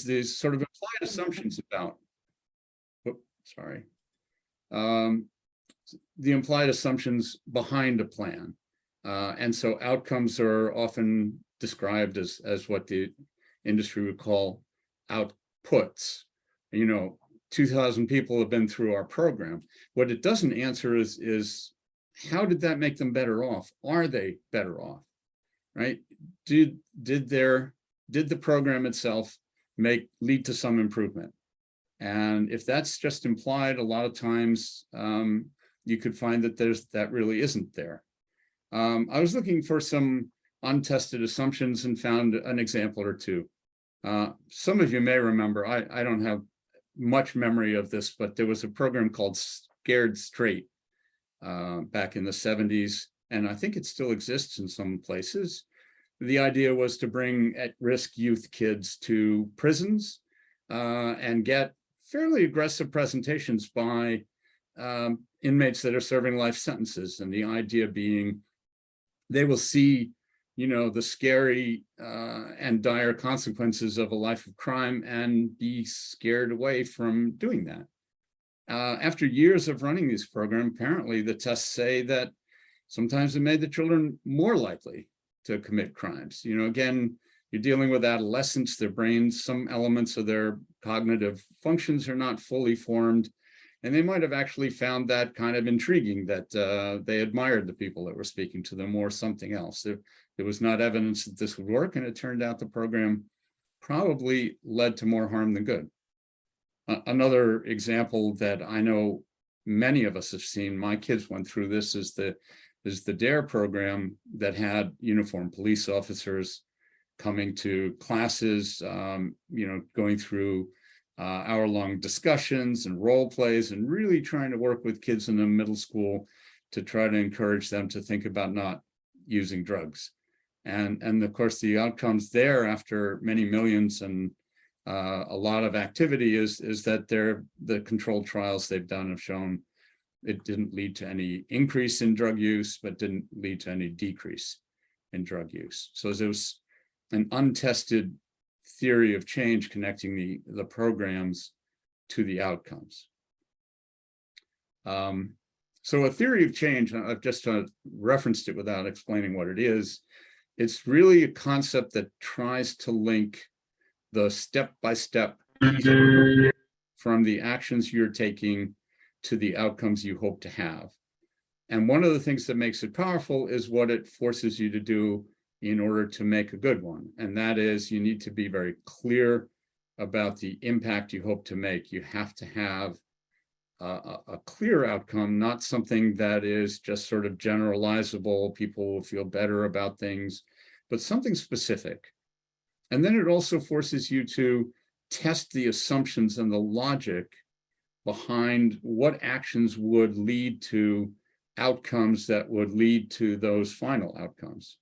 these sort of implied assumptions about, the implied assumptions behind a plan. And so outcomes are often described as what the industry would call outputs. 2,000 people have been through our program. What it doesn't answer is how did that make them better off? Are they better off, right? Did the program itself lead to some improvement? And if that's just implied, a lot of times you could find that that really isn't there. I was looking for some untested assumptions and found an example or two. Some of you may remember, I don't have much memory of this, but there was a program called Scared Straight back in the 70s, and I think it still exists in some places. The idea was to bring at-risk youth kids to prisons and get fairly aggressive presentations by inmates that are serving life sentences. And the idea being they will see, the scary and dire consequences of a life of crime and be scared away from doing that. After years of running this program, apparently the tests say that sometimes it made the children more likely to commit crimes. Again, you're dealing with adolescents, their brains, some elements of their cognitive functions are not fully formed. And they might have actually found that kind of intriguing, that they admired the people that were speaking to them or something else. There was not evidence that this would work, and it turned out the program probably led to more harm than good. Another example that I know many of us have seen, my kids went through this, is the DARE program that had uniformed police officers coming to classes, going through hour-long discussions and role plays and really trying to work with kids in the middle school to try to encourage them to think about not using drugs. And of course, the outcomes there after many millions and a lot of activity is that the controlled trials they've done have shown it didn't lead to any increase in drug use, but didn't lead to any decrease in drug use. So there was an untested theory of change connecting the programs to the outcomes. So a theory of change, I've just referenced it without explaining what it is. It's really a concept that tries to link the step-by-step from the actions you're taking to the outcomes you hope to have. And one of the things that makes it powerful is what it forces you to do in order to make a good one. And that is, you need to be very clear about the impact you hope to make. You have to have a clear outcome, not something that is just sort of generalizable, people will feel better about things, but something specific. And then it also forces you to test the assumptions and the logic behind what actions would lead to outcomes that would lead to those final outcomes.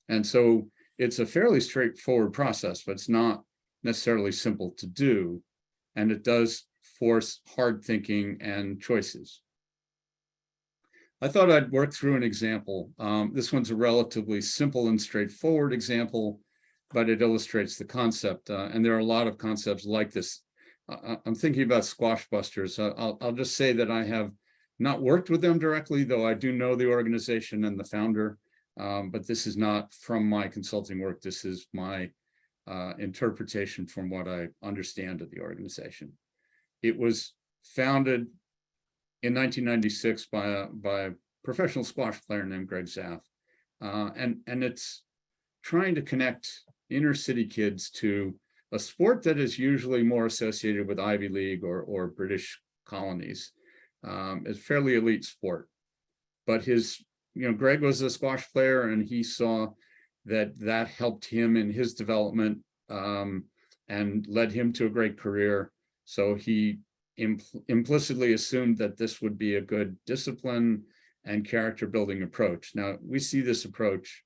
And so it's a fairly straightforward process, but it's not necessarily simple to do. And it does force hard thinking and choices. I thought I'd work through an example. This one's a relatively simple and straightforward example, but it illustrates the concept. And there are a lot of concepts like this. I'm thinking about SquashBusters. I'll just say that I have not worked with them directly, though I do know the organization and the founder. But this is not from my consulting work. This is my interpretation from what I understand of the organization. It was founded in 1996 by a professional squash player named Greg Zaff. And it's trying to connect inner city kids to a sport that is usually more associated with Ivy League or British colonies. It's a fairly elite sport. But Greg was a squash player, and he saw that helped him in his development and led him to a great career. So he implicitly assumed that this would be a good discipline and character building approach. Now, we see this approach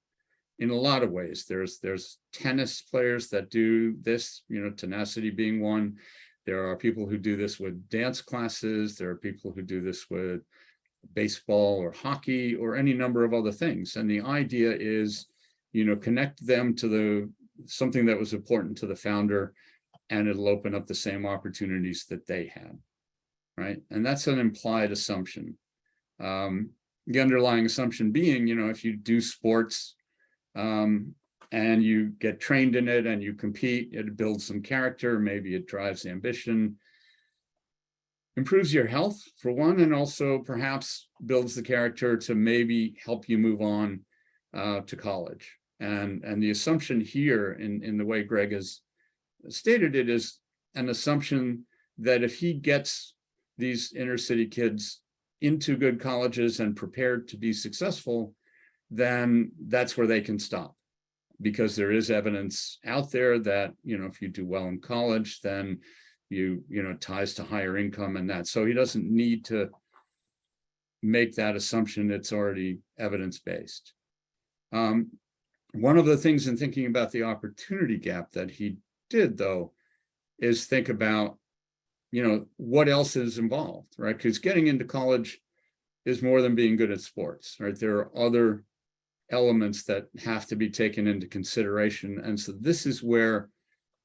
in a lot of ways. There's tennis players that do this, tenacity being one. There are people who do this with dance classes. There are people who do this with baseball or hockey or any number of other things. And the idea is, connect them to something that was important to the founder, and it'll open up the same opportunities that they had, right? And that's an implied assumption. The underlying assumption being, if you do sports and you get trained in it and you compete, it builds some character, maybe it drives ambition, improves your health for one, and also perhaps builds the character to maybe help you move on to college. And the assumption here in the way Greg has stated it is an assumption that if he gets these inner city kids into good colleges and prepared to be successful, then that's where they can stop. Because there is evidence out there that, if you do well in college, then ties to higher income and that. So he doesn't need to make that assumption. It's already evidence-based. One of the things in thinking about the opportunity gap that he did, though, is think about, what else is involved, right? Because getting into college is more than being good at sports, right? There are other elements that have to be taken into consideration. And so this is where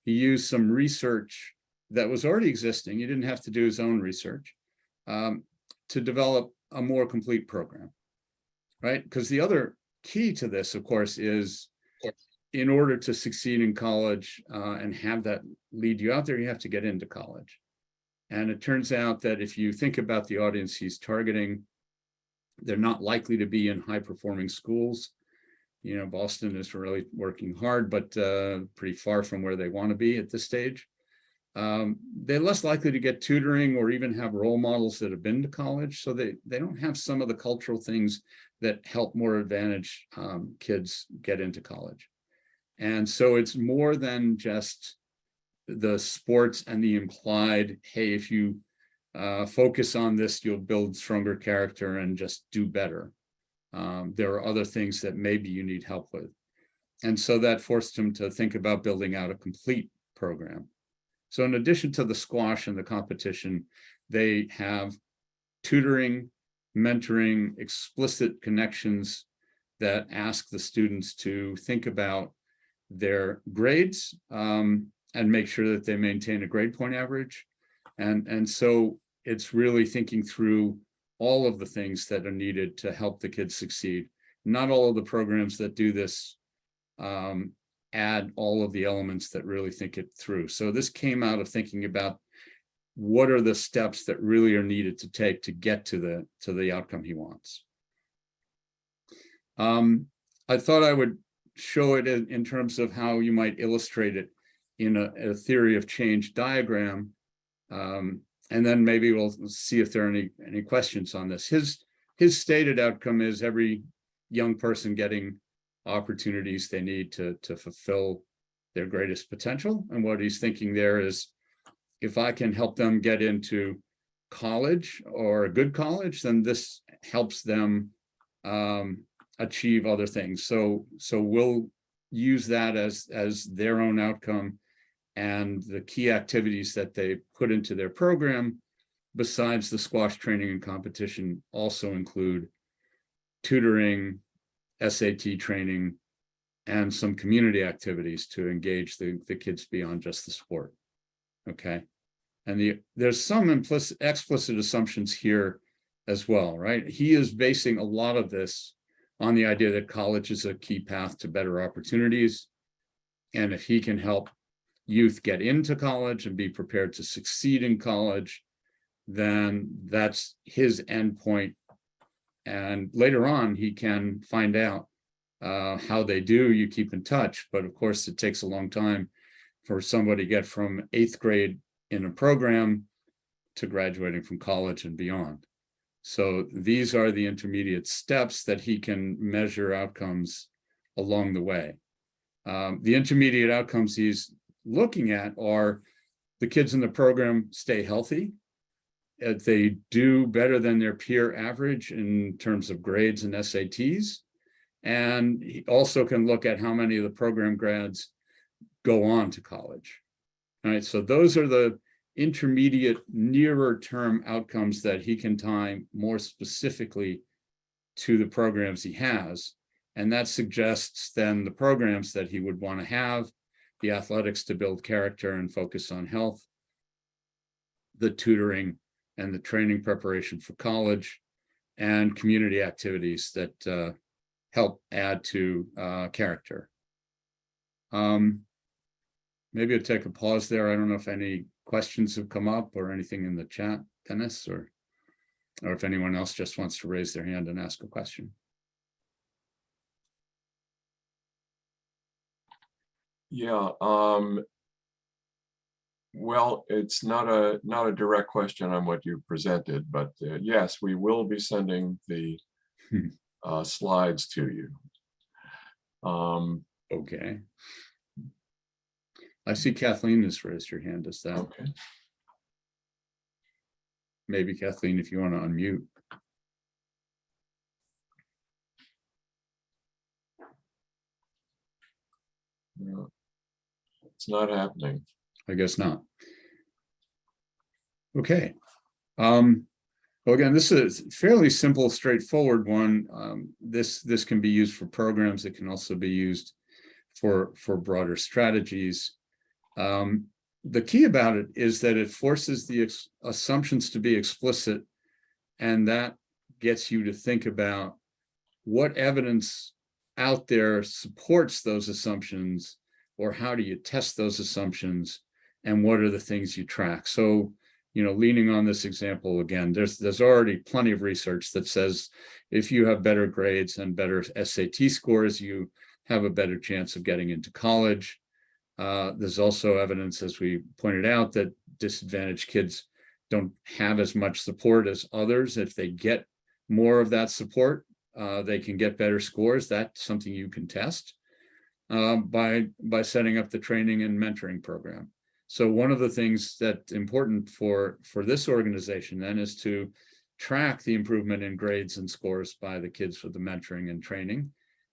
he used some research that was already existing. He didn't have to do his own research to develop a more complete program, right? Because the other key to this, of course, is in order to succeed in college and have that lead you out there, you have to get into college. And it turns out that if you think about the audience he's targeting, they're not likely to be in high-performing schools. Boston is really working hard, but pretty far from where they want to be at this stage. They're less likely to get tutoring or even have role models that have been to college. So they don't have some of the cultural things that help more advantaged kids get into college. And so it's more than just the sports and the implied, hey, if you focus on this, you'll build stronger character and just do better. There are other things that maybe you need help with. And so that forced him to think about building out a complete program. So in addition to the squash and the competition, they have tutoring, mentoring, explicit connections that ask the students to think about their grades and make sure that they maintain a grade point average. And so it's really thinking through all of the things that are needed to help the kids succeed. Not all of the programs that do this add all of the elements that really think it through. So this came out of thinking about what are the steps that really are needed to take to get to the outcome he wants. I thought I would show it in terms of how you might illustrate it in a theory of change diagram. And then maybe we'll see if there are any questions on this. His stated outcome is every young person getting opportunities they need to fulfill their greatest potential. And what he's thinking there is, if I can help them get into college or a good college, then this helps them achieve other things. So we'll use that as their own outcome. And the key activities that they put into their program, besides the squash training and competition, also include tutoring, SAT training, and some community activities to engage the kids beyond just the sport. Okay. And there's some explicit assumptions here as well, right? He is basing a lot of this on the idea that college is a key path to better opportunities. And if he can help youth get into college and be prepared to succeed in college, then that's his endpoint. And later on, he can find out how they do. You keep in touch, but of course, it takes a long time for somebody to get from 8th grade in a program to graduating from college and beyond. So these are the intermediate steps that he can measure outcomes along the way. The intermediate outcomes he's looking at are the kids in the program stay healthy, they do better than their peer average in terms of grades and SATs, and he also can look at how many of the program grads go on to college. All right, so those are the intermediate, nearer term outcomes that he can tie more specifically to the programs he has, and that suggests then the programs that he would want to have. the athletics to build character and focus on health, the tutoring and the training preparation for college, and community activities that help add to character. Maybe I'll take a pause there. I don't know if any questions have come up or anything in the chat, Dennis, or if anyone else just wants to raise their hand and ask a question. Yeah, well, it's not a direct question on what you presented, but yes, we will be sending the slides to you. Okay. I see Kathleen has raised her hand. Is that okay? Maybe Kathleen, if you want to unmute. No, it's not happening. I guess not. Okay. Well, again, this is a fairly simple, straightforward one. This can be used for programs. It can also be used for broader strategies. The key about it is that it forces the assumptions to be explicit, and that gets you to think about what evidence out there supports those assumptions, or how do you test those assumptions, and what are the things you track. So, leaning on this example again, there's already plenty of research that says if you have better grades and better SAT scores, you have a better chance of getting into college. There's also evidence, as we pointed out, that disadvantaged kids don't have as much support as others. If they get more of that support, they can get better scores. That's something you can test by setting up the training and mentoring program. So one of the things that's important for this organization then is to track the improvement in grades and scores by the kids with the mentoring and training,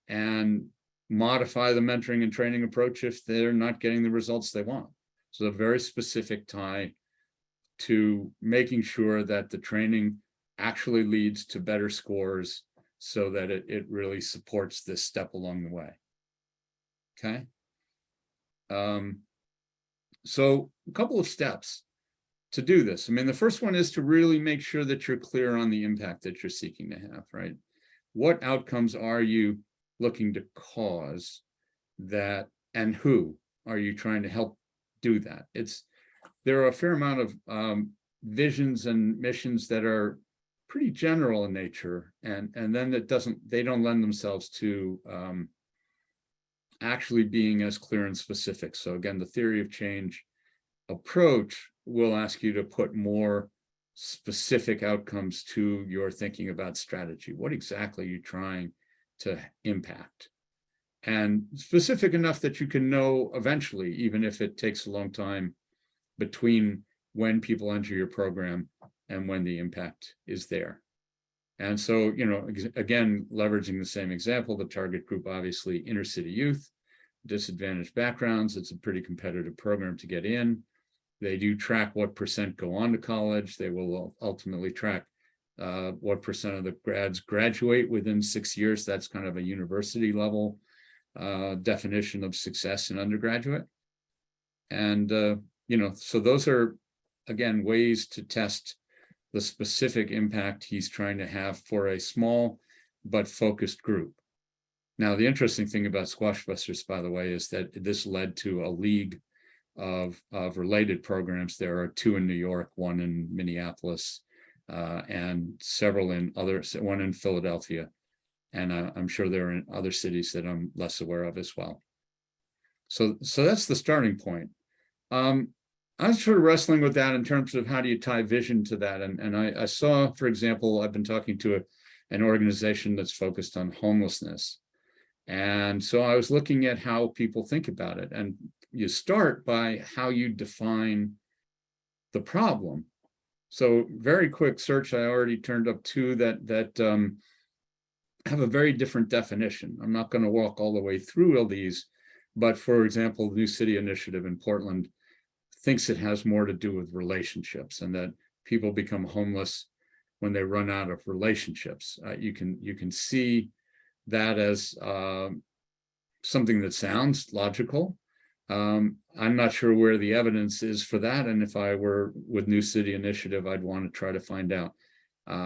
and modify the mentoring and training approach if they're not getting the results they want. So a very specific tie to making sure that the training actually leads to better scores, so that it really supports this step along the way. Okay. So a couple of steps to do this. I mean, the first one is to really make sure that you're clear on the impact that you're seeking to have, right? What outcomes are you looking to cause that, and who are you trying to help do that? There are a fair amount of visions and missions that are pretty general in nature, and then they don't lend themselves to actually being as clear and specific. So again, the theory of change approach will ask you to put more specific outcomes to your thinking about strategy. What exactly are you trying to impact? And specific enough that you can know eventually, even if it takes a long time between when people enter your program and when the impact is there. And so, again, leveraging the same example, the target group, obviously inner city youth, disadvantaged backgrounds. It's a pretty competitive program to get in. They do track what % go on to college. They will ultimately track what % of the grads graduate within 6 years. That's kind of a university level definition of success in undergraduate. And, so those are, again, ways to test the specific impact he's trying to have for a small but focused group. Now, the interesting thing about SquashBusters, by the way, is that this led to a league of related programs. There are 2 in New York, 1 in Minneapolis, and several in others, 1 in Philadelphia. And I'm sure there are in other cities that I'm less aware of as well. So that's the starting point. I was sort of wrestling with that in terms of how do you tie vision to that. And I saw, for example, I've been talking to an organization that's focused on homelessness. And so I was looking at how people think about it. And you start by how you define the problem. So very quick search, I already turned up 2 that have a very different definition. I'm not going to walk all the way through all these, but for example, the New City Initiative in Portland thinks it has more to do with relationships, and that people become homeless when they run out of relationships. You can see that as something that sounds logical, I'm not sure where the evidence is for that. And if I were with New City Initiative, I'd want to try to find out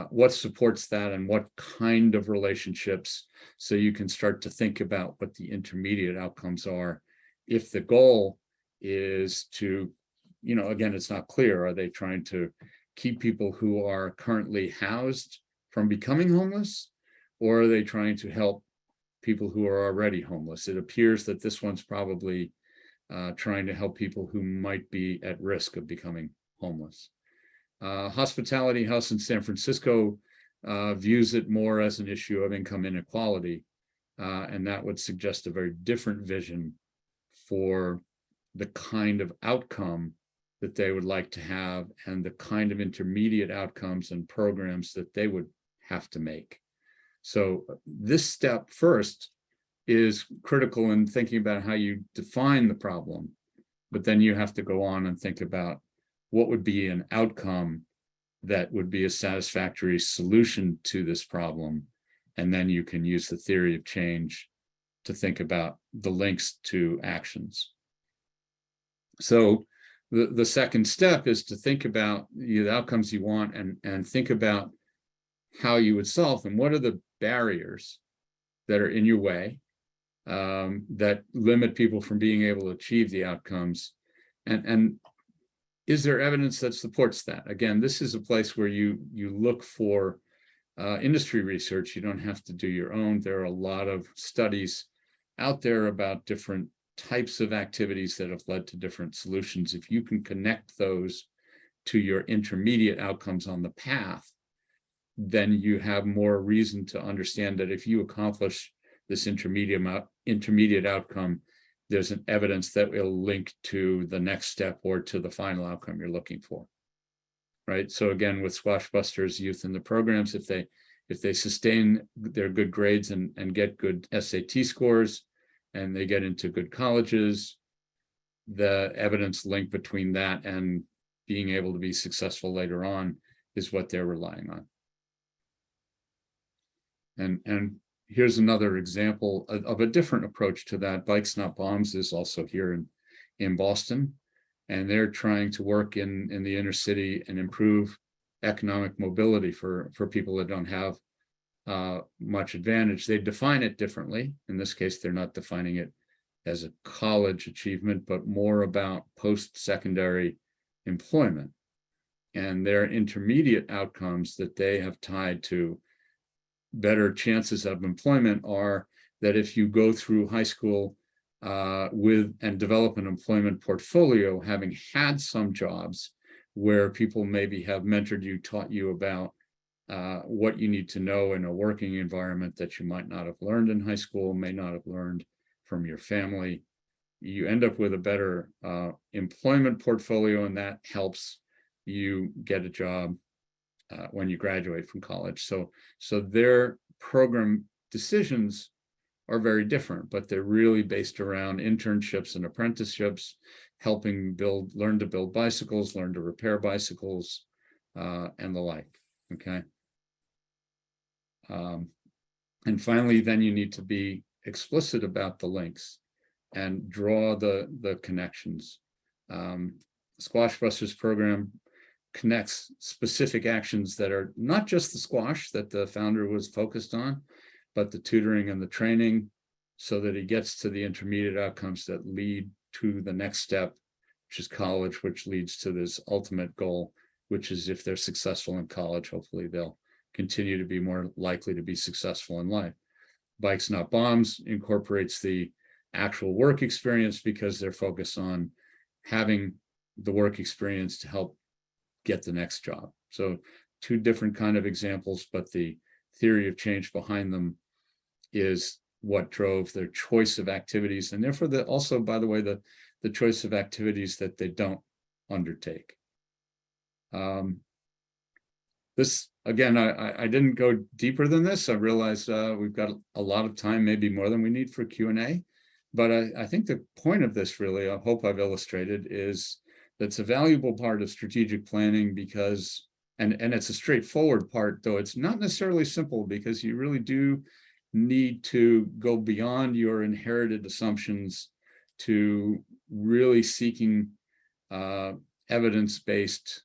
what supports that and what kind of relationships, so you can start to think about what the intermediate outcomes are. If the goal is to, again, it's not clear, are they trying to keep people who are currently housed from becoming homeless, or are they trying to help people who are already homeless? It appears that this one's probably trying to help people who might be at risk of becoming homeless. Hospitality House in San Francisco views it more as an issue of income inequality, and that would suggest a very different vision for the kind of outcome that they would like to have and the kind of intermediate outcomes and programs that they would have to make. So this step first is critical in thinking about how you define the problem, but then you have to go on and think about what would be an outcome that would be a satisfactory solution to this problem. And then you can use the theory of change to think about the links to actions. So the second step is to think about the outcomes you want and think about how you would solve them. What are the barriers that are in your way that limit people from being able to achieve the outcomes? And is there evidence that supports that? Again, this is a place where you look for industry research. You don't have to do your own. There are a lot of studies out there about different types of activities that have led to different solutions. If you can connect those to your intermediate outcomes on the path, then you have more reason to understand that if you accomplish this intermediate outcome, there's an evidence that will link to the next step or to the final outcome you're looking for, right? So again, with SquashBusters youth in the programs, if they sustain their good grades and get good SAT scores and they get into good colleges, the evidence link between that and being able to be successful later on is what they're relying on. And here's another example of a different approach to that. Bikes Not Bombs is also here in Boston, and they're trying to work in the inner city and improve economic mobility for people that don't have much advantage. They define it differently. In this case, they're not defining it as a college achievement, but more about post-secondary employment. And their intermediate outcomes that they have tied to better chances of employment are that if you go through high school and develop an employment portfolio, having had some jobs where people maybe have mentored you, taught you about what you need to know in a working environment that you might not have learned in high school, may not have learned from your family, you end up with a better employment portfolio, and that helps you get a job when you graduate from college. So their program decisions are very different, but they're really based around internships and apprenticeships, helping learn to build bicycles, learn to repair bicycles, and the like, okay? And finally, then you need to be explicit about the links and draw the connections. SquashBusters program connects specific actions that are not just the squash that the founder was focused on, but the tutoring and the training, so that he gets to the intermediate outcomes that lead to the next step, which is college, which leads to this ultimate goal, which is if they're successful in college, hopefully they'll continue to be more likely to be successful in life. Bikes Not Bombs incorporates the actual work experience because they're focused on having the work experience to help get the next job. So two different kind of examples, but the theory of change behind them is what drove their choice of activities, and therefore also, by the way, the choice of activities that they don't undertake. This, again, I didn't go deeper than this. I realize we've got a lot of time, maybe more than we need for Q&A, but I think the point of this, really, I hope I've illustrated, is that's a valuable part of strategic planning because, and it's a straightforward part, though it's not necessarily simple, because you really do need to go beyond your inherited assumptions to really seeking evidence-based,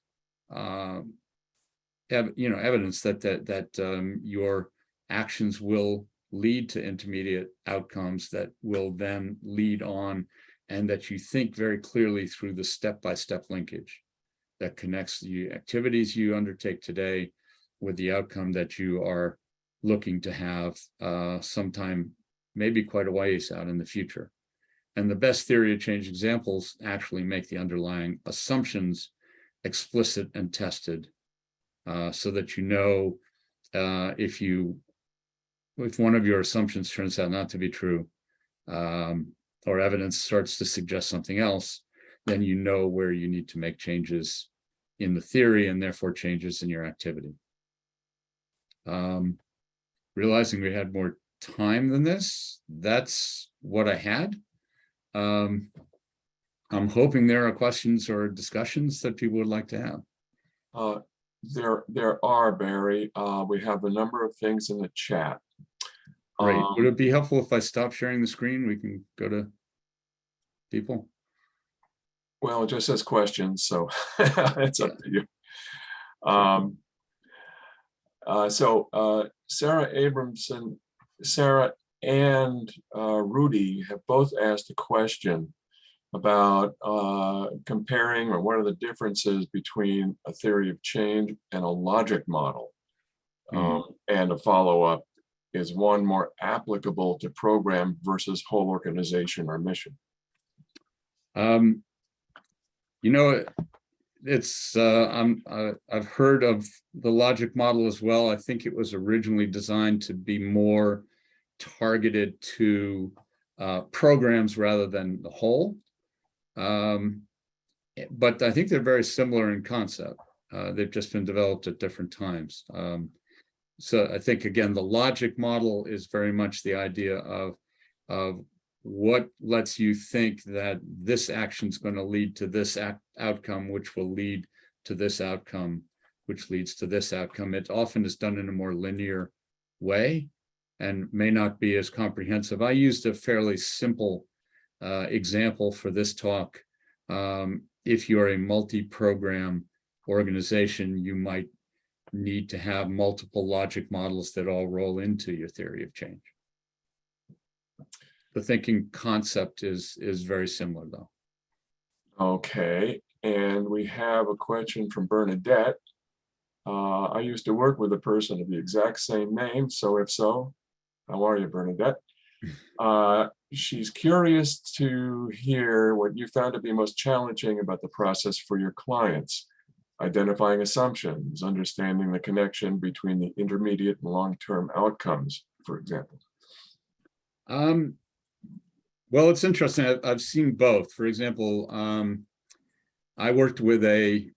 evidence that your actions will lead to intermediate outcomes that will then lead on, and that you think very clearly through the step-by-step linkage that connects the activities you undertake today with the outcome that you are looking to have sometime, maybe quite a ways out in the future. And the best theory of change examples actually make the underlying assumptions explicit and tested, so that you know if one of your assumptions turns out not to be true, or evidence starts to suggest something else, then you know where you need to make changes in the theory and therefore changes in your activity. Realizing we had more time than this, that's what I had. I'm hoping there are questions or discussions that people would like to have. There are, Barry. We have a number of things in the chat. Great. Would it be helpful if I stop sharing the screen? We can go to people. Well, it just says questions, so it's up to you. Sarah Abramson, Sarah and Rudy have both asked a question about comparing, or what are the differences between a theory of change and a logic model. And a follow-up, is one more applicable to program versus whole organization or mission? It's I've heard of the logic model as well. I think it was originally designed to be more targeted to programs rather than the whole. But I think they're very similar in concept. They've just been developed at different times. So I think, again, the logic model is very much the idea of what lets you think that this action is going to lead to this outcome, which will lead to this outcome, which leads to this outcome. It often is done in a more linear way and may not be as comprehensive. I used a fairly simple example for this talk. If you're a multi-program organization, you might need to have multiple logic models that all roll into your theory of change. The thinking concept is very similar, though. Okay, and we have a question from Bernadette. I used to work with a person of the exact same name, so if so, how are you, Bernadette? She's curious to hear what you found to be most challenging about the process for your clients. Identifying assumptions, understanding the connection between the intermediate and long-term outcomes, for example. Well, it's interesting. I've seen both. For example, I worked with a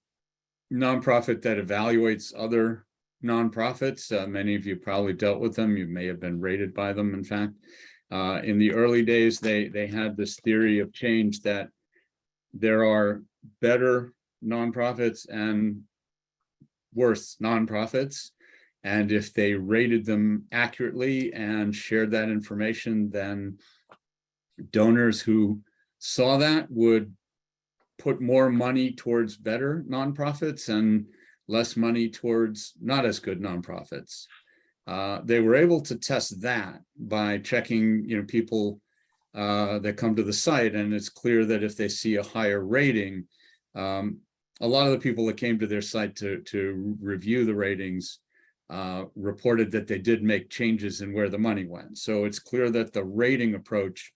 nonprofit that evaluates other nonprofits. Many of you probably dealt with them. You may have been rated by them, in fact. In the early days, they had this theory of change that there are better nonprofits and worse nonprofits. And if they rated them accurately and shared that information, then donors who saw that would put more money towards better nonprofits and less money towards not as good nonprofits. They were able to test that by checking, people that come to the site, and it's clear that if they see a higher rating, a lot of the people that came to their site to review the ratings reported that they did make changes in where the money went. So it's clear that the rating approach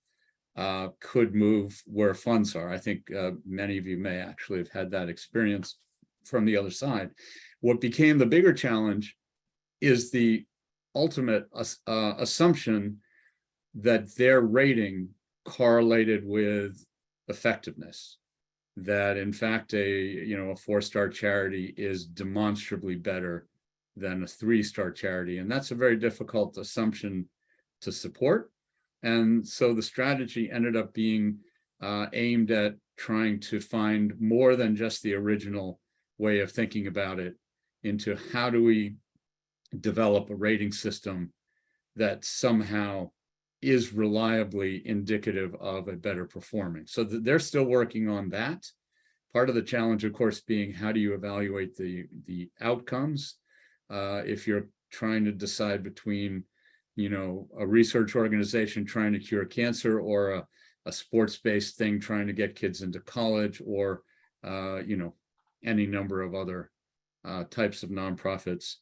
could move where funds are. I think many of you may actually have had that experience from the other side. What became the bigger challenge is the ultimate assumption that their rating correlated with effectiveness. That in fact a 4-star charity is demonstrably better than a 3-star charity, and that's a very difficult assumption to support. And so the strategy ended up being aimed at trying to find more than just the original way of thinking about it, into how do we develop a rating system that somehow is reliably indicative of a better performing. So they're still working on that. Part of the challenge, of course, being how do you evaluate the outcomes if you're trying to decide between, a research organization trying to cure cancer or a sports-based thing trying to get kids into college, or any number of other types of nonprofits.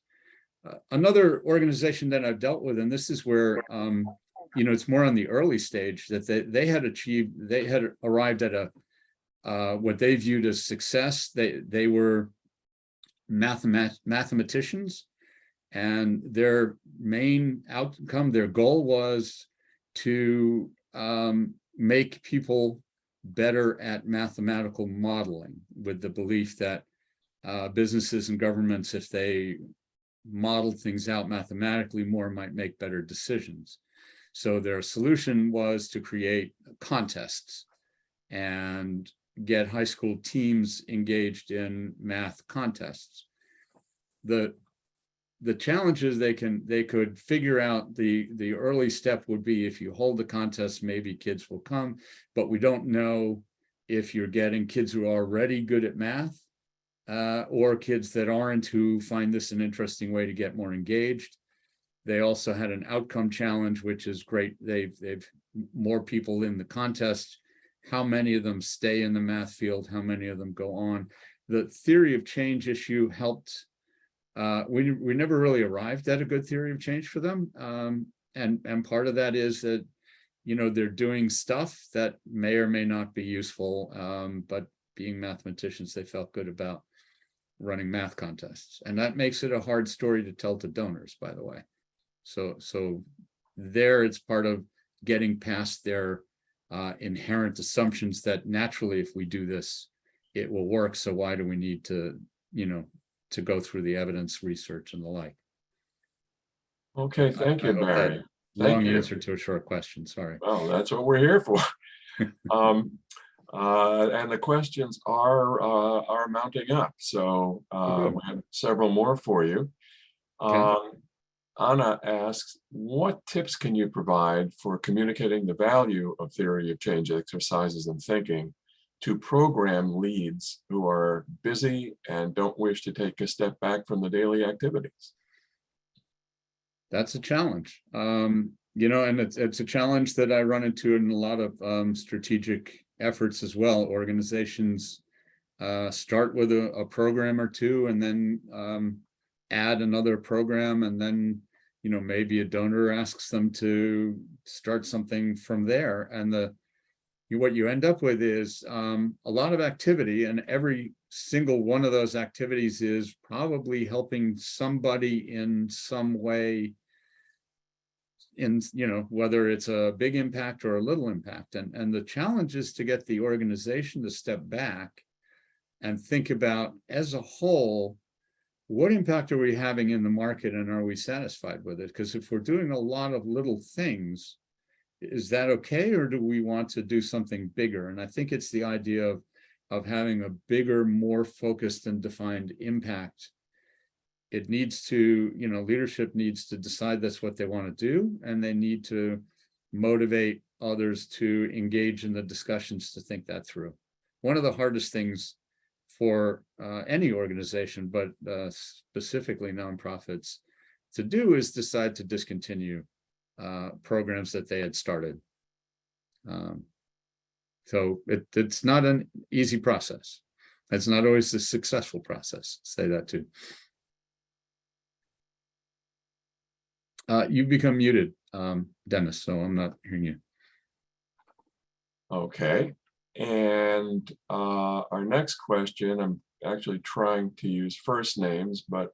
Another organization that I've dealt with, and this is where it's more on the early stage, that they had arrived at a what they viewed as success. They were mathematicians, and their main outcome, their goal was to make people better at mathematical modeling, with the belief that businesses and governments, if they modeled things out mathematically more, might make better decisions. So their solution was to create contests and get high school teams engaged in math contests. The challenges they could figure out, the early step would be, if you hold the contest, maybe kids will come, but we don't know if you're getting kids who are already good at math or kids that aren't, who find this an interesting way to get more engaged. They also had an outcome challenge, which is great. They've more people in the contest. How many of them stay in the math field? How many of them go on? The theory of change issue helped. We never really arrived at a good theory of change for them. And part of that is that, they're doing stuff that may or may not be useful, but being mathematicians, they felt good about running math contests. And that makes it a hard story to tell to donors, by the way. So there, it's part of getting past their inherent assumptions that naturally, if we do this, it will work. So why do we need to, to go through the evidence research and the like? Okay, thank you, Barry. Long answer to a short question, sorry. Well, that's what we're here for. And the questions are mounting up. So we have several more for you. Okay. Anna asks, what tips can you provide for communicating the value of theory of change exercises and thinking to program leads who are busy and don't wish to take a step back from the daily activities? That's a challenge. And it's a challenge that I run into in a lot of strategic efforts as well. Organizations start with a program or two, and then add another program, and then maybe a donor asks them to start something from there. And what you end up with is a lot of activity, and every single one of those activities is probably helping somebody in some way, in whether it's a big impact or a little impact. And the challenge is to get the organization to step back and think about, as a whole, what impact are we having in the market, and are we satisfied with it? Because if we're doing a lot of little things, is that okay, or do we want to do something bigger? And I think it's the idea of having a bigger, more focused and defined impact. It needs to, leadership needs to decide that's what they want to do, and they need to motivate others to engage in the discussions to think that through. One of the hardest things for any organization, but specifically nonprofits, to do is decide to discontinue programs that they had started. So it's not an easy process. It's not always a successful process. Say that too. You become muted, Dennis, so I'm not hearing you. Okay. And our next question, I'm actually trying to use first names, but it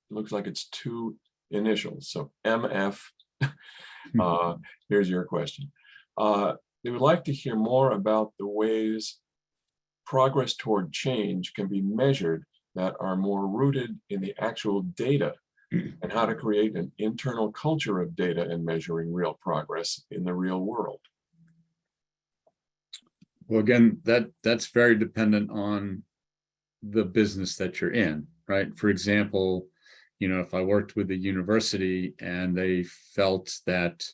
looks like it's two initials. So MF, here's your question. They would like to hear more about the ways progress toward change can be measured that are more rooted in the actual data, and how to create an internal culture of data and measuring real progress in the real world. Well, again, that's very dependent on the business that you're in, right? For example, if I worked with a university and they felt that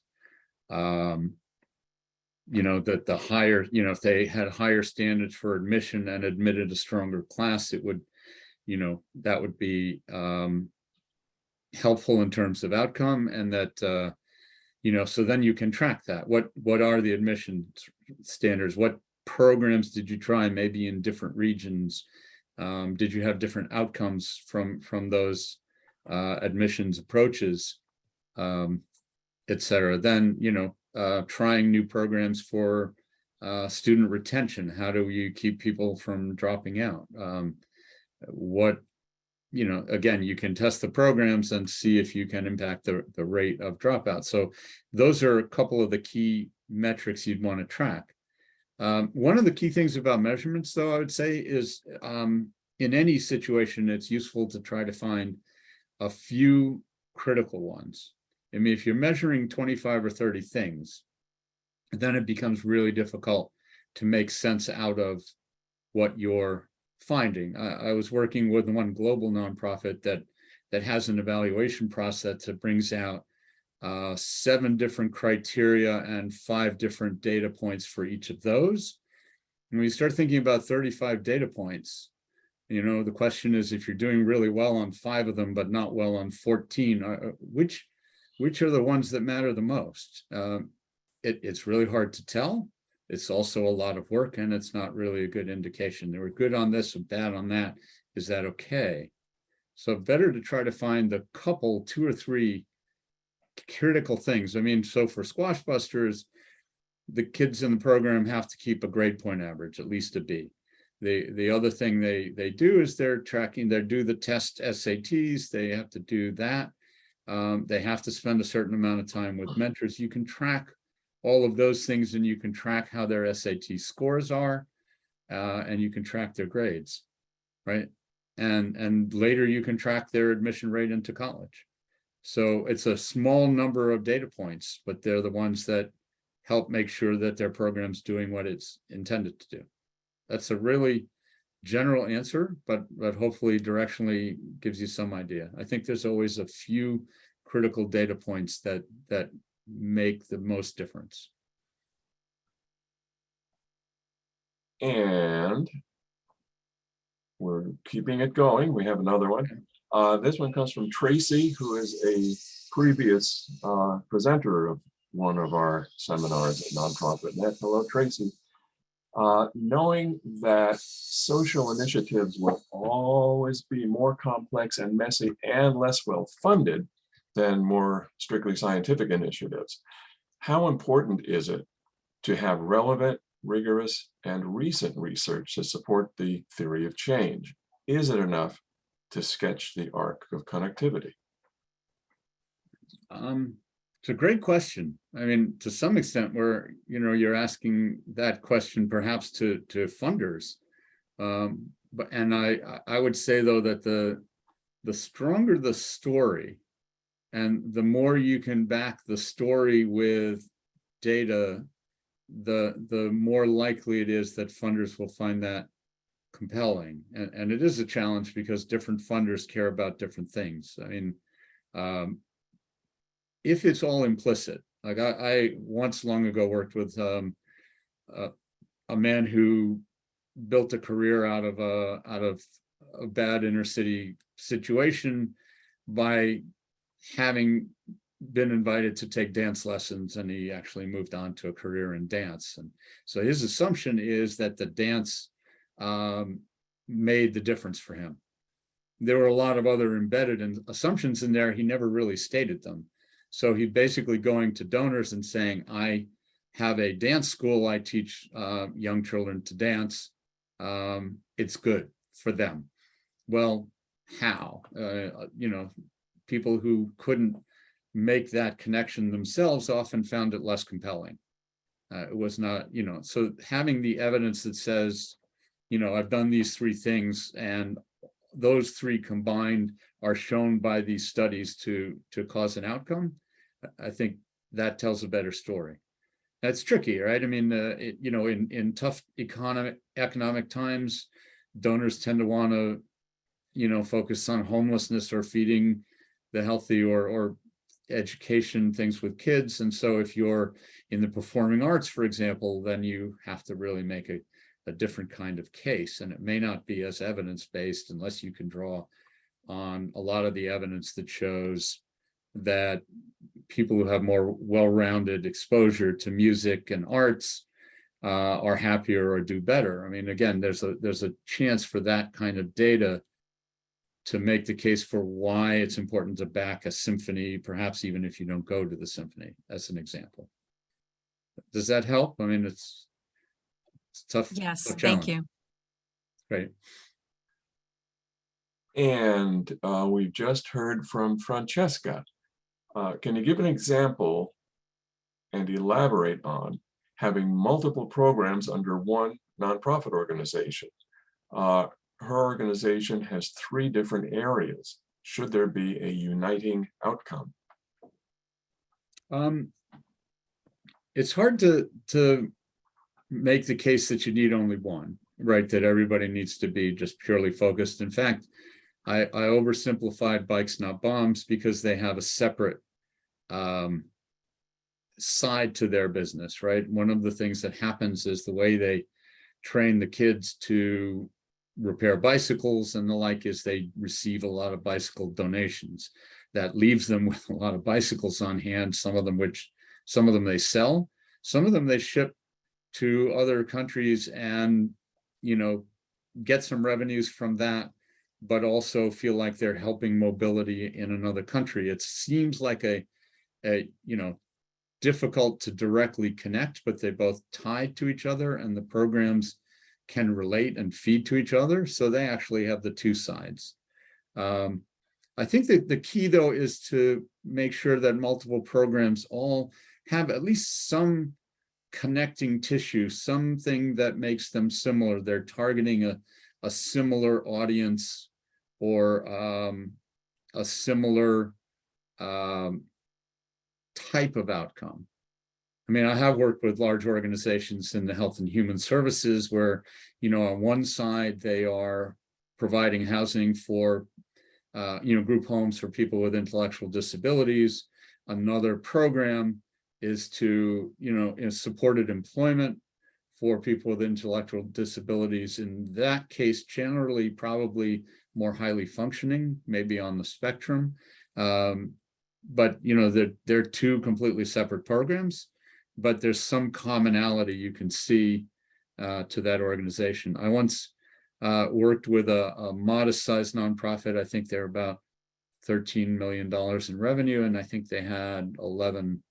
That the higher, if they had higher standards for admission and admitted a stronger class, it would, that would be helpful in terms of outcome, and that, so then you can track that. What are the admission standards? What programs did you try, maybe in different regions? Did you have different outcomes from those admissions approaches, et cetera? Then, trying new programs for student retention. How do you keep people from dropping out? Again, you can test the programs and see if you can impact the rate of dropout. So those are a couple of the key metrics you'd want to track. One of the key things about measurements, though, I would say is in any situation, it's useful to try to find a few critical ones. I mean, if you're measuring 25 or 30 things, then it becomes really difficult to make sense out of what you're finding. I was working with one global nonprofit that has an evaluation process that brings out 7 different criteria and 5 different data points for each of those. And when you start thinking about 35 data points, the question is, if you're doing really well on 5 of them, but not well on 14, which are the ones that matter the most? It's really hard to tell. It's also a lot of work, and it's not really a good indication. They were good on this or bad on that. Is that okay? So better to try to find the couple, 2 or 3 critical things. I mean, so for SquashBusters, the kids in the program have to keep a grade point average, at least a B. The other thing they do is they're tracking, they do the test SATs, they have to do that. They have to spend a certain amount of time with mentors. You can track all of those things, and you can track how their SAT scores are, and you can track their grades, right? And later you can track their admission rate into college. So it's a small number of data points, but they're the ones that help make sure that their program's doing what it's intended to do. That's a really general answer, but hopefully directionally gives you some idea. I think there's always a few critical data points that make the most difference. And we're keeping it going. We have another one. This one comes from Tracy, who is a previous presenter of one of our seminars at Nonprofit Net. Hello, Tracy. Knowing that social initiatives will always be more complex and messy and less well funded than more strictly scientific initiatives, how important is it to have relevant, rigorous, and recent research to support the theory of change? Is it enough to sketch the arc of connectivity? It's a great question. I mean, to some extent, you're asking that question perhaps to funders. But I would say, though, that the stronger the story, and the more you can back the story with data, the more likely it is that funders will find that compelling. And it is a challenge because different funders care about different things. I mean, if it's all implicit, like I once long ago worked with a man who built a career out of a bad inner city situation by having been invited to take dance lessons, and he actually moved on to a career in dance. And so his assumption is that the dance made the difference for him. There were a lot of other embedded assumptions in there. He never really stated them. So he's basically going to donors and saying, I have a dance school. I teach young children to dance. It's good for them. Well, how? People who couldn't make that connection themselves often found it less compelling. It was not, so having the evidence that says, I've done these 3 things, and those 3 combined are shown by these studies to cause an outcome, I think that tells a better story. That's tricky, right? I mean, in tough economic times, donors tend to want to, focus on homelessness or feeding the healthy or education things with kids. And so if you're in the performing arts, for example, then you have to really make a different kind of case. And it may not be as evidence-based unless you can draw on a lot of the evidence that shows that people who have more well-rounded exposure to music and arts are happier or do better. I mean, again, there's a chance for that kind of data to make the case for why it's important to back a symphony, perhaps even if you don't go to the symphony, as an example. Does that help? I mean, it's tough. Yes, tough thank challenge. you. Great. And we've just heard from Francesca. Can you give an example and elaborate on having multiple programs under one nonprofit organization? Her organization has 3 different areas. Should there be a uniting outcome? It's hard to make the case that you need only one, right? That everybody needs to be just purely focused. In fact, I oversimplified Bikes Not Bombs because they have a separate side to their business, right? One of the things that happens is the way they train the kids to repair bicycles and the like is they receive a lot of bicycle donations. That leaves them with a lot of bicycles on hand, some of them they sell, some of them they ship to other countries and, you know, get some revenues from that, but also feel like they're helping mobility in another country. It seems like a you know, difficult to directly connect, but they both tie to each other and the programs can relate and feed to each other. So they actually have the 2 sides. I think that the key though is to make sure that multiple programs all have at least some connecting tissue, something that makes them similar. They're targeting a similar audience or a similar type of outcome. I mean, I have worked with large organizations in the health and human services where, you know, on one side, they are providing housing for, you know, group homes for people with intellectual disabilities. Another program is to, you know, supported employment for people with intellectual disabilities. In that case, generally, probably more highly functioning, maybe on the spectrum. But, you know, they're 2 completely separate programs, but there's some commonality you can see to that organization. I once worked with a modest-sized nonprofit. I think they're about $13 million in revenue, and I think they had 11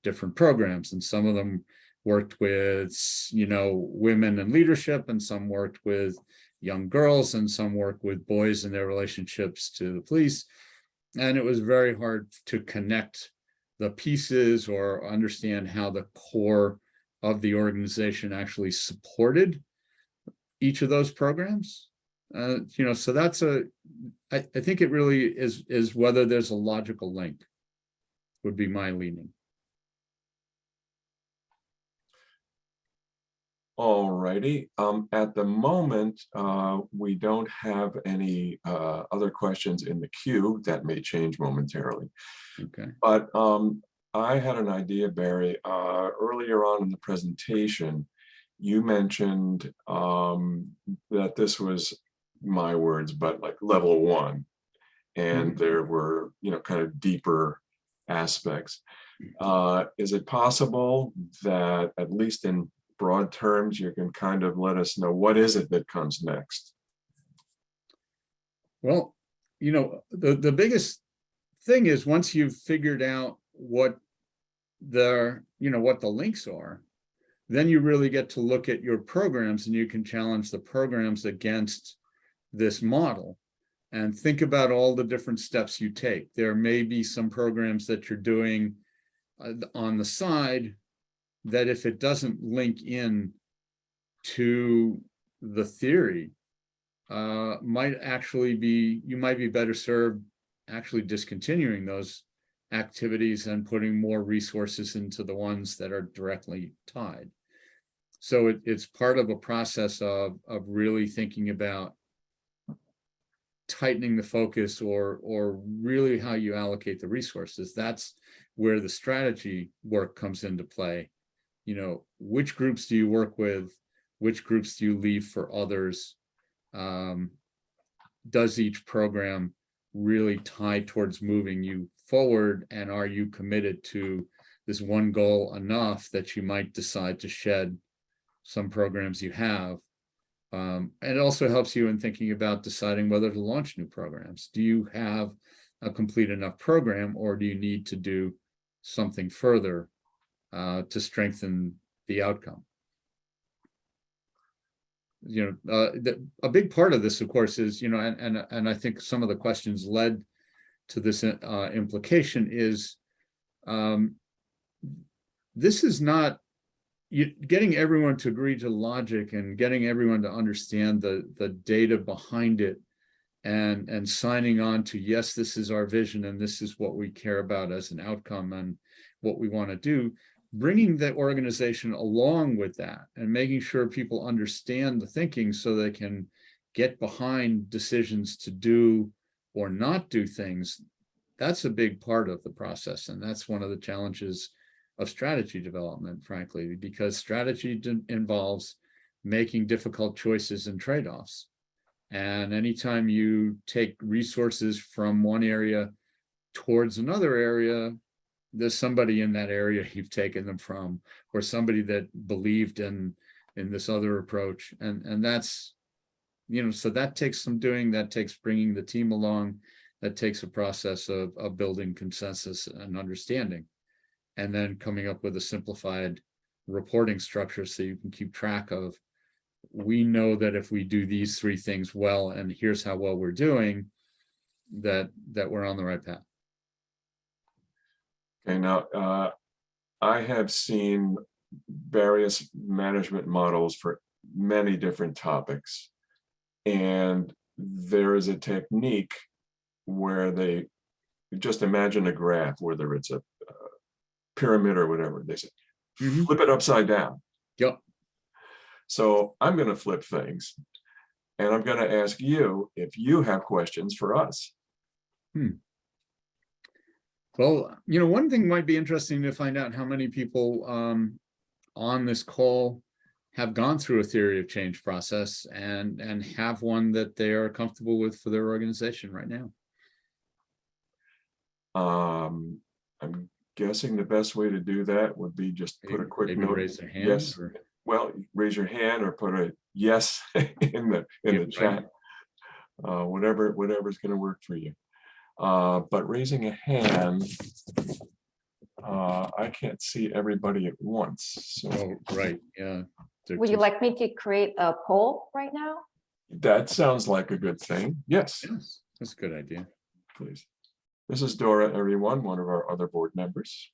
different programs, and some of them worked with, you know, women in leadership, and some worked with young girls, and some worked with boys in their relationships to the police. And it was very hard to connect the pieces or understand how the core of the organization actually supported each of those programs. You know, so that's I think it really is whether there's a logical link would be my leaning. All righty. At the moment, we don't have any other questions in the queue. That may change momentarily. Okay. But I had an idea, Barry. Earlier on in the presentation, you mentioned that this was my words, but like level 1, and there were, you know, kind of deeper aspects. Is it possible that, at least in broad terms, you can kind of let us know what is it that comes next? Well, you know, the biggest thing is once you've figured out what the links are, then you really get to look at your programs and you can challenge the programs against this model and think about all the different steps you take. There may be some programs that you're doing on the side that if it doesn't link in to the theory, might actually be, you might be better served actually discontinuing those activities and putting more resources into the ones that are directly tied. So it's part of a process of really thinking about tightening the focus or really how you allocate the resources. That's where the strategy work comes into play. You know, which groups do you work with? Which groups do you leave for others? Does each program really tie towards moving you forward? And are you committed to this one goal enough that you might decide to shed some programs you have? And it also helps you in thinking about deciding whether to launch new programs. Do you have a complete enough program, or do you need to do something further to strengthen the outcome? You know, a big part of this, of course, is, you know, and I think some of the questions led to this implication is this is not getting everyone to agree to logic and getting everyone to understand the data behind it and signing on to, yes, this is our vision and this is what we care about as an outcome and what we want to do. Bringing the organization along with that and making sure people understand the thinking so they can get behind decisions to do or not do things, that's a big part of the process. And that's one of the challenges of strategy development, frankly, because strategy involves making difficult choices and trade-offs. And anytime you take resources from one area towards another area, there's somebody in that area you've taken them from, or somebody that believed in this other approach. And that's, you know, so that takes some doing, that takes bringing the team along, that takes a process of building consensus and understanding, and then coming up with a simplified reporting structure so you can keep track of, we know that if we do these three things well, and here's how well we're doing, that we're on the right path. Okay, now I have seen various management models for many different topics, and there is a technique where they just imagine a graph, whether it's a pyramid or whatever. They say, flip it upside down. Yep. So I'm going to flip things, and I'm going to ask you if you have questions for us. Well, you know, one thing might be interesting to find out how many people on this call have gone through a theory of change process and have one that they are comfortable with for their organization right now. I'm guessing the best way to do that would be just put a quick Maybe note. raise their hand. Yes. Or... Well, raise your hand or put a yes in the chat. Whatever's going to work for you. But raising a hand, I can't see everybody at once. So. Oh, right. Yeah. Would you like me to create a poll right now? That sounds like a good thing. Yes. Yes, that's a good idea. Please. This is Dora, everyone, one of our other board members.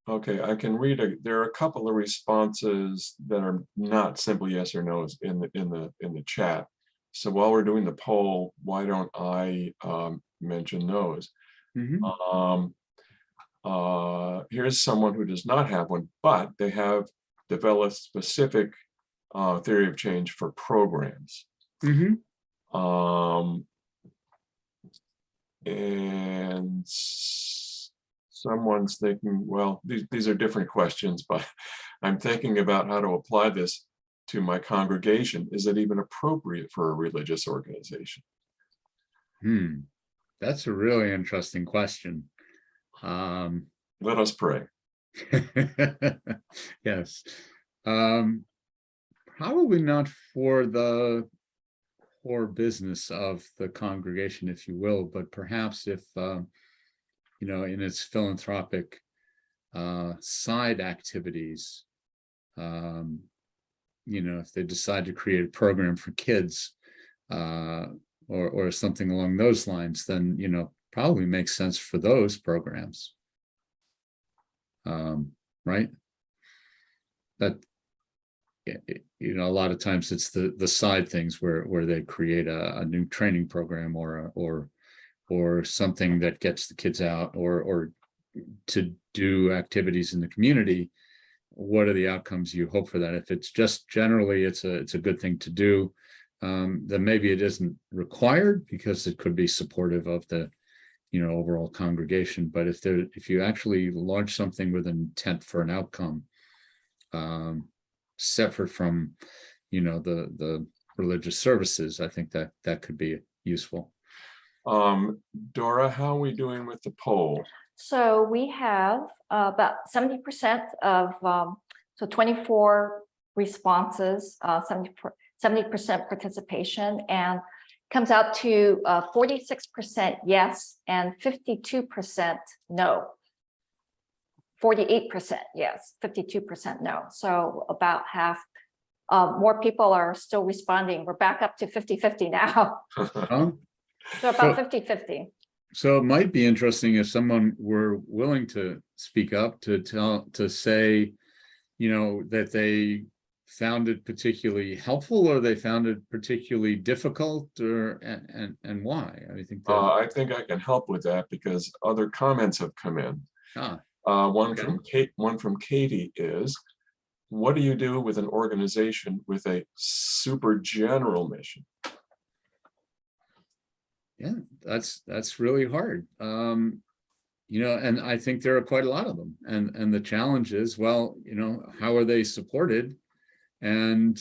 Okay, I can read there are a couple of responses that are not simply yes or no's in the chat. So while we're doing the poll, why don't I mention those? Here's someone who does not have one, but they have developed specific theory of change for programs. And someone's thinking, well, these are different questions, but I'm thinking about how to apply this to my congregation. Is it even appropriate for a religious organization? That's a really interesting question. Let us pray. Yes. Probably not for the core business of the congregation, if you will, but perhaps if you know, in its philanthropic side activities, you know, if they decide to create a program for kids or something along those lines, then, you know, probably makes sense for those programs. Right? That, you know, a lot of times it's the side things where they create a new training program or something that gets the kids out or to do activities in the community. What are the outcomes you hope for that? If it's just generally it's a good thing to do, then maybe it isn't required because it could be supportive of the, you know, overall congregation. But if you actually launch something with an intent for an outcome, separate from, you know, the religious services, I think that could be useful. Dora, how are we doing with the poll? So we have about 70% of, so 24 responses, 70% participation, and comes out to 46% yes and 52% no. 48% yes, 52% no. So about half, more people are still responding. We're back up to 50-50 now. Huh? So about 50-50. So it might be interesting if someone were willing to speak up to say, you know, that they found it particularly helpful or they found it particularly difficult, or and why. I think that, I think I can help with that because other comments have come in. One okay. from Katie is, what do you do with an organization with a super general mission? Yeah, that's really hard. You know, and I think there are quite a lot of them. And the challenge is, well, you know, how are they supported? And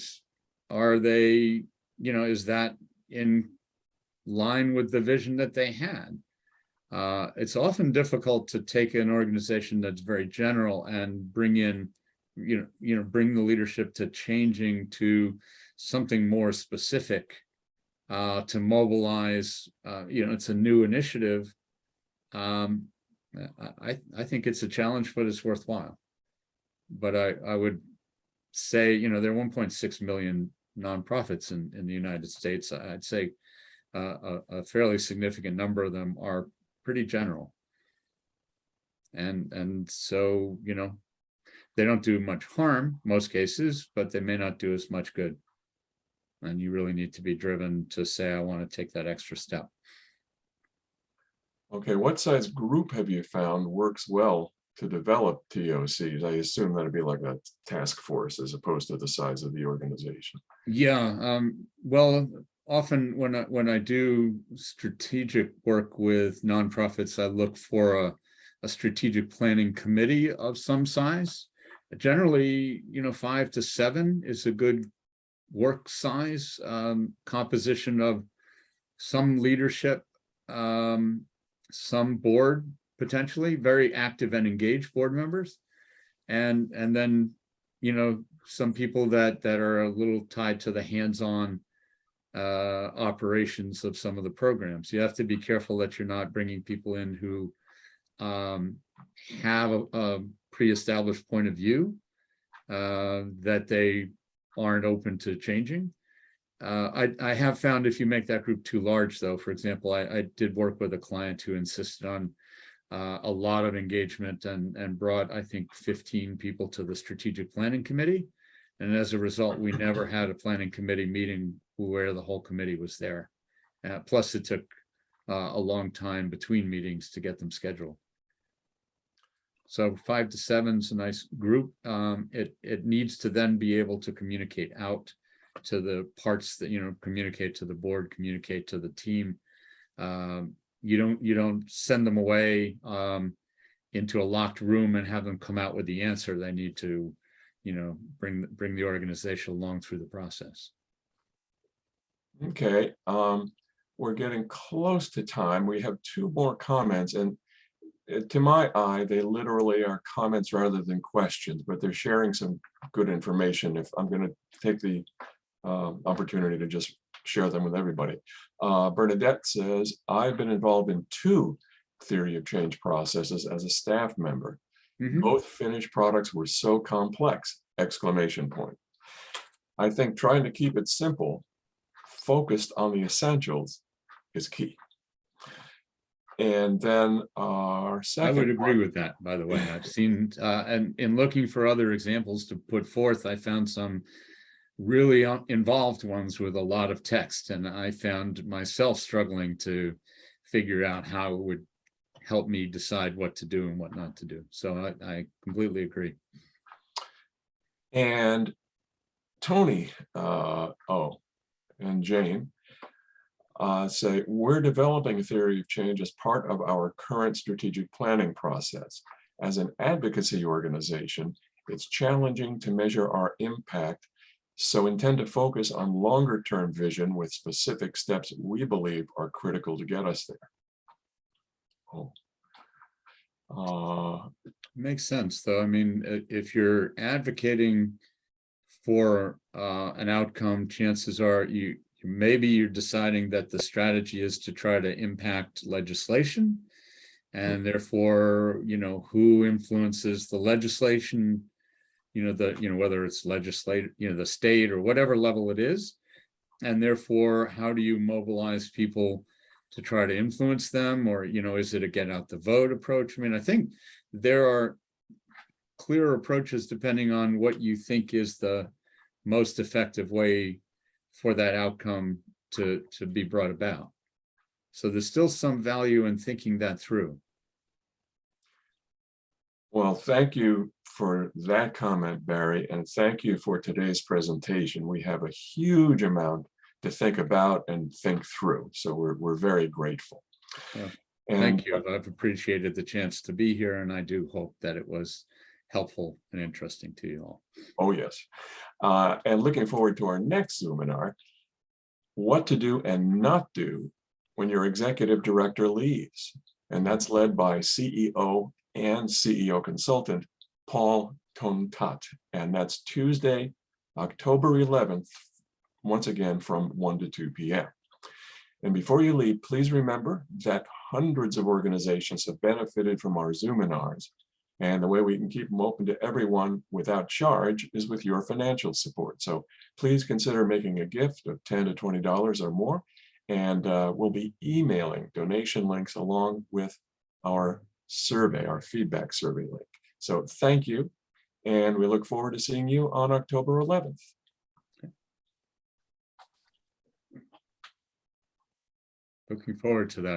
are they, you know, is that in line with the vision that they had? It's often difficult to take an organization that's very general and bring in, bring the leadership to changing to something more specific, to mobilize. You know, it's a new initiative. I think it's a challenge, but it's worthwhile. But I would say, you know, there are 1.6 million nonprofits in the United States. I'd say a fairly significant number of them are pretty general. And so, you know, they don't do much harm most cases, but they may not do as much good. And you really need to be driven to say, I want to take that extra step. Okay, what size group have you found works well to develop TOCs? I assume that'd be like a task force as opposed to the size of the organization. Yeah, well, often when I do strategic work with nonprofits, I look for a strategic planning committee of some size. Generally, you know, 5 to 7 is a good work size, composition of some leadership, some board, potentially very active and engaged board members, and then, you know, some people that are a little tied to the hands-on operations of some of the programs. You have to be careful that you're not bringing people in who have a pre-established point of view, that they aren't open to changing. I have found if you make that group too large, though, for example, I did work with a client who insisted on a lot of engagement and brought, I think, 15 people to the strategic planning committee. And as a result, we never had a planning committee meeting where the whole committee was there. Plus, it took a long time between meetings to get them scheduled. So 5 to 7 is a nice group. It needs to then be able to communicate out to the parts that, you know, communicate to the board, communicate to the team. You don't send them away into a locked room and have them come out with the answer. They need to, you know, bring the organization along through the process. Okay, we're getting close to time. We have 2 more comments, and to my eye, they literally are comments rather than questions, but they're sharing some good information. If I'm going to take the opportunity to just share them with everybody. Bernadette says, I've been involved in 2 theory of change processes as a staff member. Both finished products were so complex, ! I think trying to keep it simple, focused on the essentials, is key. And then our I second. would agree with that, by the way. I've seen, and in looking for other examples to put forth, I found some really involved ones with a lot of text, and I found myself struggling to figure out how it would help me decide what to do and what not to do. So I completely agree. And Tony, and Jane say, we're developing a theory of change as part of our current strategic planning process. As an advocacy organization, it's challenging to measure our impact, so intend to focus on longer-term vision with specific steps we believe are critical to get us there. Makes sense, though. I mean, if you're advocating for an outcome, chances are maybe you're deciding that the strategy is to try to impact legislation, and therefore, who influences the legislation, whether it's legislative, the state or whatever level it is, and therefore, how do you mobilize people to try to influence them, or is it a get out the vote approach? I mean, I think there are clear approaches depending on what you think is the most effective way for that outcome to be brought about. So there's still some value in thinking that through. Well, thank you for that comment, Barry, and thank you for today's presentation. We have a huge amount to think about and think through, so we're very grateful. Well, and thank you. I've appreciated the chance to be here, and I do hope that it was helpful and interesting to you all. Oh, yes. And looking forward to our next Zoominar, what to do and not do when your executive director leaves. And that's led by CEO and CEO consultant, Paul Tontat. And that's Tuesday, October 11th, once again from 1 to 2 p.m. And before you leave, please remember that hundreds of organizations have benefited from our Zoominars. And the way we can keep them open to everyone without charge is with your financial support. So please consider making a gift of $10 to $20 or more. And we'll be emailing donation links along with our survey, our feedback survey link. So thank you. And we look forward to seeing you on October 11th. Looking forward to that.